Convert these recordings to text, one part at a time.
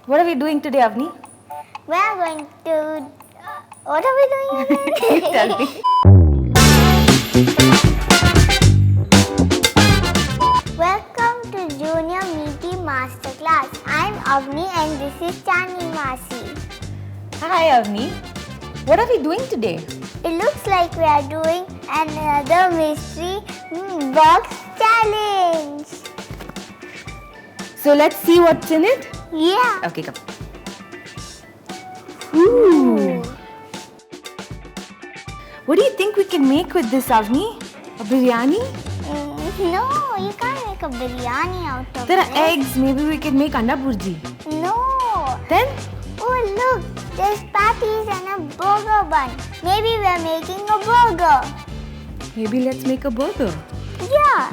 What are we doing today, Avni? We are going to. What are we doing again? Tell me. Welcome to Junior Meaty Masterclass. I'm Avni and this is Chandni maasi. Hi, Avni. What are we doing today? It looks like we are doing another mystery box challenge. So let's see what's in it. Yeah. Okay, come. Ooh. What do you think we can make with this, Avni? A biryani? No, you can't make a biryani out of There it. are eggs. Maybe we can make anda burji. No. Then? Oh, look. There's patties and a burger bun. Maybe we're making a burger. Maybe let's make a burger. Yeah.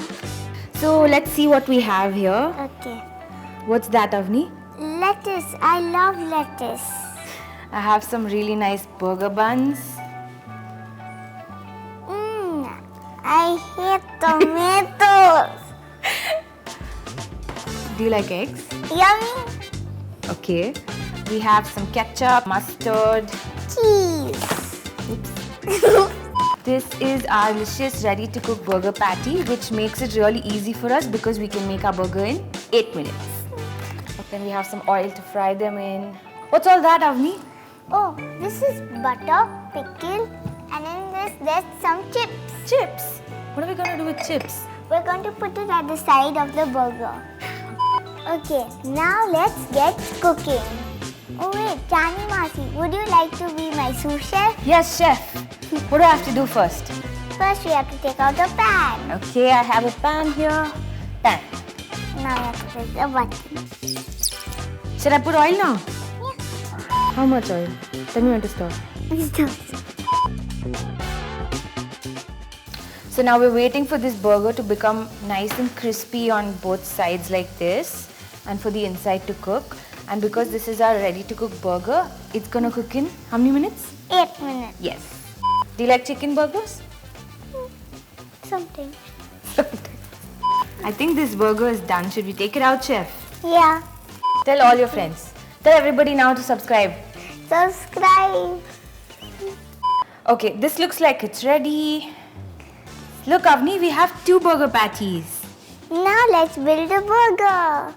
So let's see what we have here. Okay. What's that, Avni? Lettuce. I love lettuce. I have some really nice burger buns. I hate tomatoes. Do you like eggs? Yummy. Okay. We have some ketchup, mustard. Cheese. Oops. This is our Licious ready-to-cook burger patty, which makes it really easy for us because we can make our burger in 8 minutes. Then we have some oil to fry them in. What's all that, Avni? Oh, this is butter, pickle, and in this there's some chips. Chips. What are we going to do with chips? We're going to put it at the side of the burger. Okay, now let's get cooking. Oh wait, Chandni maasi, would you like to be my sous chef? Yes, chef. What do I have to do first? First we have to take out the pan. Okay, I have a pan here. Pan. Now we have to press the button. Should I put oil now? Yeah. How much oil? Tell me when to stop. So now we're waiting for this burger to become nice and crispy on both sides like this, and for the inside to cook. And because this is our ready-to-cook burger, it's gonna cook in how many minutes? 8 minutes. Yes. Do you like chicken burgers? Something. I think this burger is done. Should we take it out, chef? Yeah. Tell all your friends. Tell everybody now to subscribe. Subscribe. Okay, this looks like it's ready. Look, Avni, we have 2 burger patties. Now let's build a burger.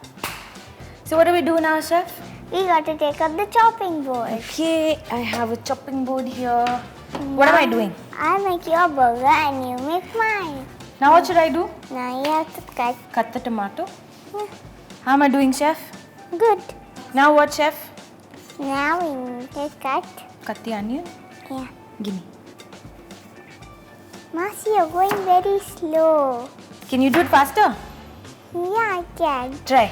So what do we do now, chef? We got to take up the chopping board. Okay, I have a chopping board here. What am I doing? I'll make your burger and you make mine. Now what should I do? Now you have to cut. Cut the tomato. Yeah. How am I doing, chef? Good. Now what, chef? Now we need to cut. Cut the onion. Yeah. Give me. Maasi, you're going very slow. Can you do it faster? Yeah, I can. Try.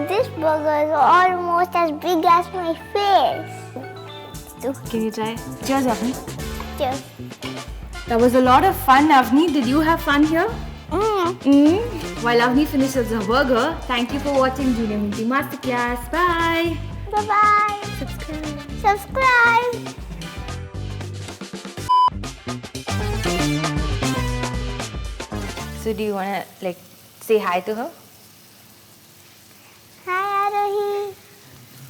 This burger is almost as big as my face. Can you try? Cheers, Avni. Cheers. That was a lot of fun, Avni. Did you have fun here? While Avni finishes her burger, thank you for watching Junior Meaty Masterclass. Bye. Bye-bye. Subscribe. Subscribe. So do you want to say hi to her?